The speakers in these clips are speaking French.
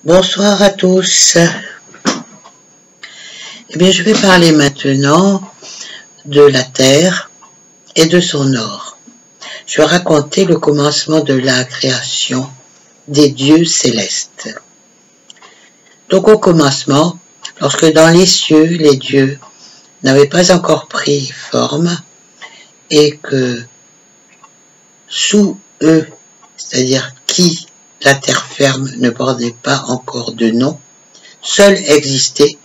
Bonsoir à tous. Eh bien, je vais parler maintenant de la Terre et de son or. Je vais raconter le commencement de la création des dieux célestes. Donc, au commencement, lorsque dans les cieux, les dieux n'avaient pas encore pris forme et que sous eux, c'est-à-dire qui la terre ferme ne portait pas encore de nom, seul existait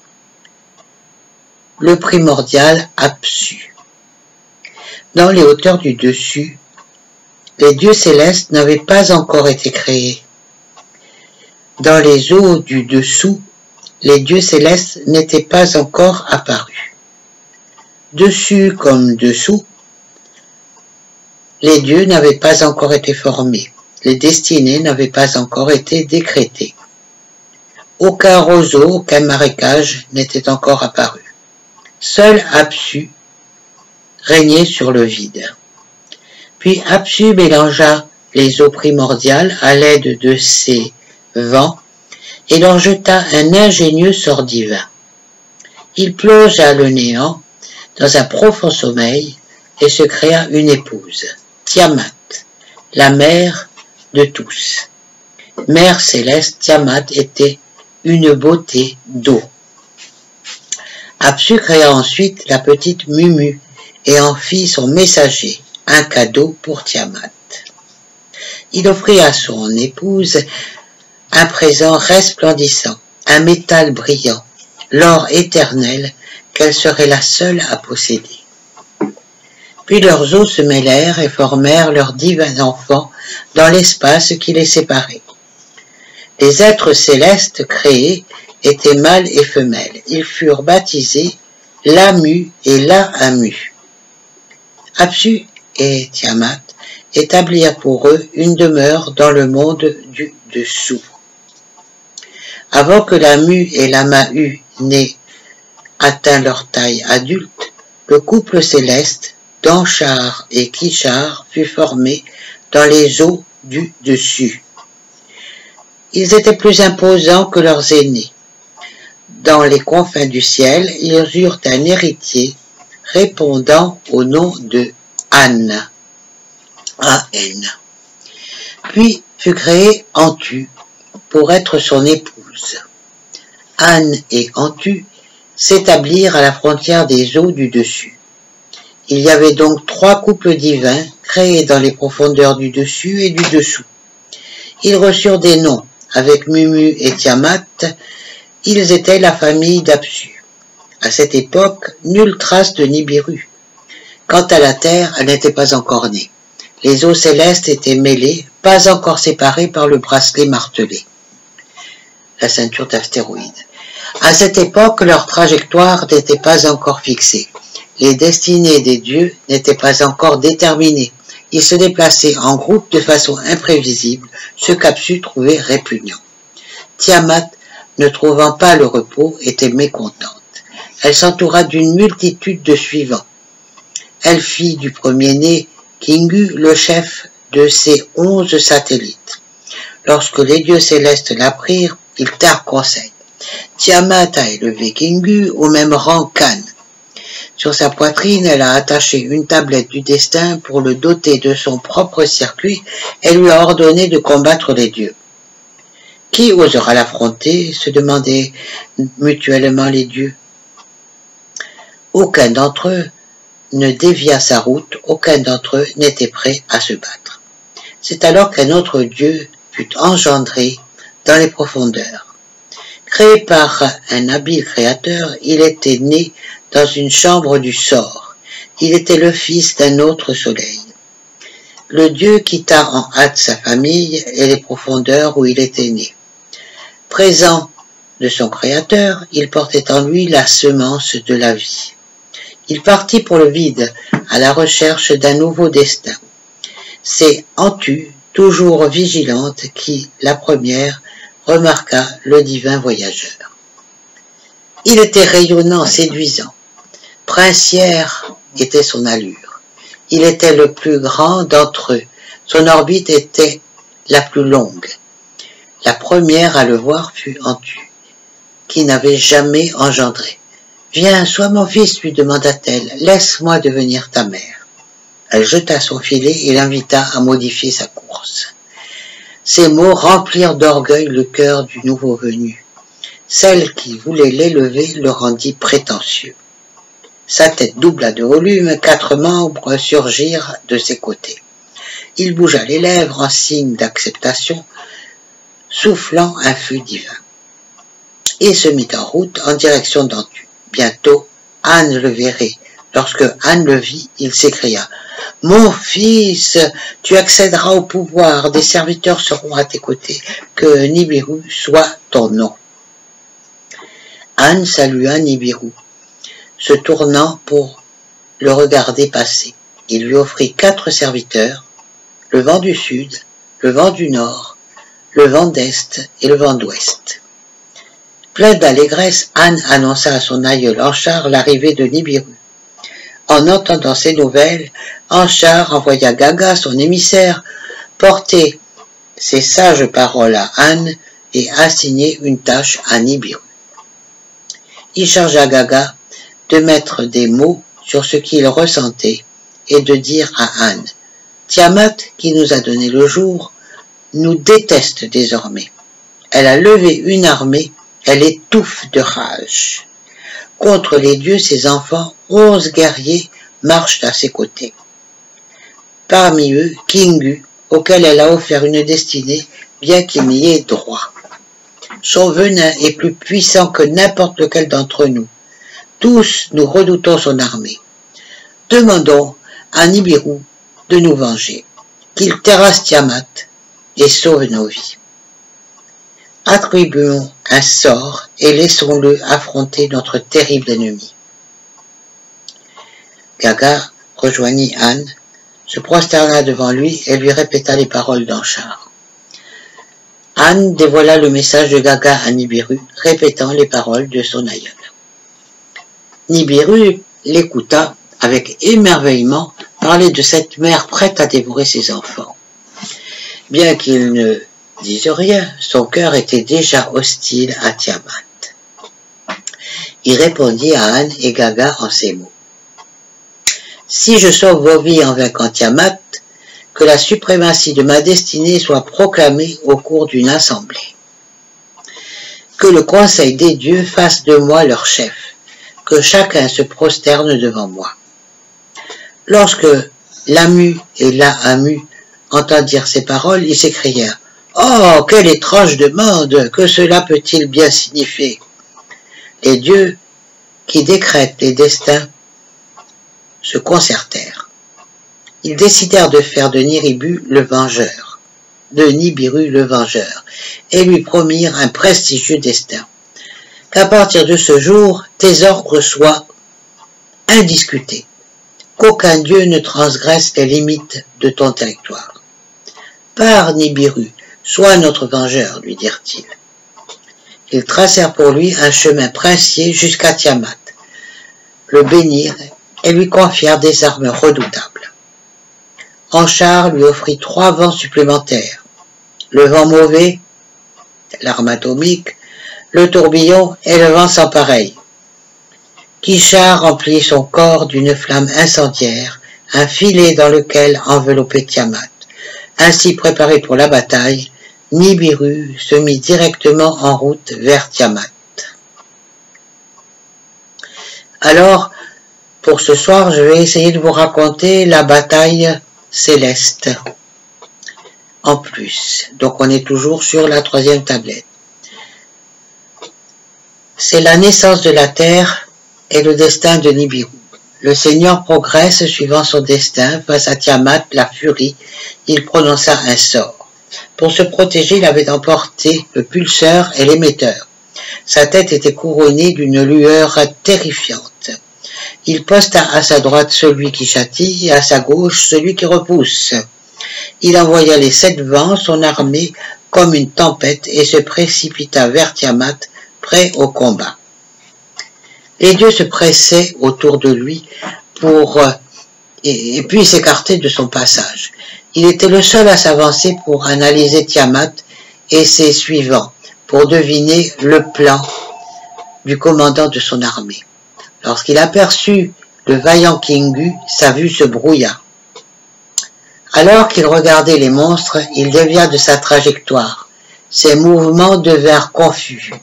le primordial Apsu. Dans les hauteurs du dessus, les dieux célestes n'avaient pas encore été créés. Dans les eaux du dessous, les dieux célestes n'étaient pas encore apparus. Dessus comme dessous, les dieux n'avaient pas encore été formés. Les destinées n'avaient pas encore été décrétées. Aucun roseau, aucun marécage n'était encore apparu. Seul Apsu régnait sur le vide. Puis Apsu mélangea les eaux primordiales à l'aide de ses vents et leur jeta un ingénieux sort divin. Il plongea le néant dans un profond sommeil et se créa une épouse, Tiamat, la mère de tous. Mère céleste, Tiamat était une beauté d'eau. Apsu créa ensuite la petite Mumu et en fit son messager, un cadeau pour Tiamat. Il offrit à son épouse un présent resplendissant, un métal brillant, l'or éternel qu'elle serait la seule à posséder. Puis leurs os se mêlèrent et formèrent leurs divins enfants dans l'espace qui les séparait. Les êtres célestes créés étaient mâles et femelles. Ils furent baptisés l'Amu et l'Aamu. Apsu et Tiamat établirent pour eux une demeure dans le monde du dessous. Avant que l'Amu et l'Amahu n'aient atteint leur taille adulte, le couple céleste d'Anshar et Kishar fut formé dans les eaux du dessus. Ils étaient plus imposants que leurs aînés. Dans les confins du ciel, ils eurent un héritier répondant au nom de An. A-N. Puis fut créé Antu pour être son épouse. An et Antu s'établirent à la frontière des eaux du dessus. Il y avait donc 3 couples divins créés dans les profondeurs du dessus et du dessous. Ils reçurent des noms. Avec Mumu et Tiamat, ils étaient la famille d'Apsu. À cette époque, nulle trace de Nibiru. Quant à la terre, elle n'était pas encore née. Les eaux célestes étaient mêlées, pas encore séparées par le bracelet martelé, la ceinture d'astéroïdes. À cette époque, leur trajectoire n'était pas encore fixée. Les destinées des dieux n'étaient pas encore déterminées. Ils se déplaçaient en groupe de façon imprévisible, ce qu'Apsu trouvait répugnant. Tiamat, ne trouvant pas le repos, était mécontente. Elle s'entoura d'une multitude de suivants. Elle fit du premier-né Kingu le chef de ses 11 satellites. Lorsque les dieux célestes l'apprirent, ils tinrent conseil. Tiamat a élevé Kingu au même rang qu'An. Sur sa poitrine, elle a attaché une tablette du destin pour le doter de son propre circuit et lui a ordonné de combattre les dieux. Qui osera l'affronter? Se demandaient mutuellement les dieux. Aucun d'entre eux ne dévia sa route, aucun d'entre eux n'était prêt à se battre. C'est alors qu'un autre dieu fut engendré dans les profondeurs. Créé par un habile créateur, il était né dans une chambre du sort. Il était le fils d'un autre soleil. Le dieu quitta en hâte sa famille et les profondeurs où il était né. Présent de son créateur, il portait en lui la semence de la vie. Il partit pour le vide, à la recherche d'un nouveau destin. C'est Antu, toujours vigilante, qui, la première, remarqua le divin voyageur. Il était rayonnant, séduisant. Princière était son allure. Il était le plus grand d'entre eux. Son orbite était la plus longue. La première à le voir fut Antu, qui n'avait jamais engendré. « Viens, sois mon fils, lui demanda-t-elle, « laisse-moi devenir ta mère. » Elle jeta son filet et l'invita à modifier sa course. Ces mots remplirent d'orgueil le cœur du nouveau venu. Celle qui voulait l'élever le rendit prétentieux. Sa tête doubla de volume, 4 membres surgirent de ses côtés. Il bougea les lèvres en signe d'acceptation, soufflant un feu divin. Et se mit en route en direction d'Antu. Bientôt, Anne le verrait. Lorsque Anne le vit, il s'écria « Mon fils, tu accéderas au pouvoir, des serviteurs seront à tes côtés, que Nibiru soit ton nom. » Anne salua Nibiru, se tournant pour le regarder passer. Il lui offrit 4 serviteurs, le vent du sud, le vent du nord, le vent d'est et le vent d'ouest. Plein d'allégresse, Anne annonça à son aïeul Anchar l'arrivée de Nibiru. En entendant ces nouvelles, Anchar envoya Gaga, son émissaire, porter ces sages paroles à Anne et assigner une tâche à Nibiru. Il chargea Gaga de mettre des mots sur ce qu'il ressentait et de dire à Anne « Tiamat, qui nous a donné le jour, nous déteste désormais. Elle a levé une armée, elle étouffe de rage. Contre les dieux, ses enfants, 11 guerriers marchent à ses côtés. Parmi eux, Kingu, auquel elle a offert une destinée, bien qu'il n'y ait droit. Son venin est plus puissant que n'importe lequel d'entre nous. Tous nous redoutons son armée. Demandons à Nibiru de nous venger, qu'il terrasse Tiamat et sauve nos vies. Attribuons un sort et laissons-le affronter notre terrible ennemi. » Gaga rejoignit Anne, se prosterna devant lui et lui répéta les paroles d'Anchar. Anne dévoila le message de Gaga à Nibiru, répétant les paroles de son aïeul. Nibiru l'écouta avec émerveillement parler de cette mère prête à dévorer ses enfants. Bien qu'il ne dise rien, son cœur était déjà hostile à Tiamat. Il répondit à Anne et Gaga en ces mots. « Si je sauve vos vies en vainquant Tiamat, que la suprématie de ma destinée soit proclamée au cours d'une assemblée. Que le conseil des dieux fasse de moi leur chef, que chacun se prosterne devant moi. » Lorsque l'Amu et l'Aamu entendirent ces paroles, ils s'écrièrent « Oh, quelle étrange demande! Que cela peut-il bien signifier ?» Les dieux qui décrètent les destins se concertèrent. Ils décidèrent de faire de Nibiru le vengeur, et lui promirent un prestigieux destin. Qu'à partir de ce jour, tes ordres soient indiscutés, qu'aucun dieu ne transgresse les limites de ton territoire. Pars, Nibiru, sois notre vengeur, lui dirent-ils. Ils tracèrent pour lui un chemin princier jusqu'à Tiamat, le bénirent et lui confièrent des armes redoutables. Anchar lui offrit 3 vents supplémentaires, le vent mauvais, l'arme atomique, le tourbillon et le vent sans pareil. Kishar remplit son corps d'une flamme incendiaire, un filet dans lequel enveloppait Tiamat. Ainsi préparé pour la bataille, Nibiru se mit directement en route vers Tiamat. Alors, pour ce soir, je vais essayer de vous raconter la bataille céleste. En plus, donc on est toujours sur la 3e tablette. C'est la naissance de la terre et le destin de Nibiru. Le Seigneur progresse suivant son destin. Face à Tiamat, la furie, il prononça un sort. Pour se protéger, il avait emporté le pulseur et l'émetteur. Sa tête était couronnée d'une lueur terrifiante. Il posta à sa droite celui qui châtie et à sa gauche celui qui repousse. Il envoya les 7 vents, son armée, comme une tempête et se précipita vers Tiamat, prêt au combat. Les dieux se pressaient autour de lui et puis s'écartaient de son passage. Il était le seul à s'avancer pour analyser Tiamat et ses suivants pour deviner le plan du commandant de son armée. Lorsqu'il aperçut le vaillant Kingu, sa vue se brouilla. Alors qu'il regardait les monstres, il dévia de sa trajectoire. Ses mouvements devinrent confus.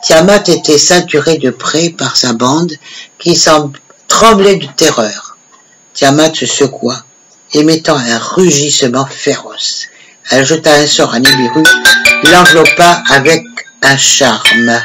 Tiamat était ceinturé de près par sa bande qui tremblait de terreur. Tiamat se secoua, émettant un rugissement féroce. Elle jeta un sort à Nibiru, l'enveloppa avec un charme.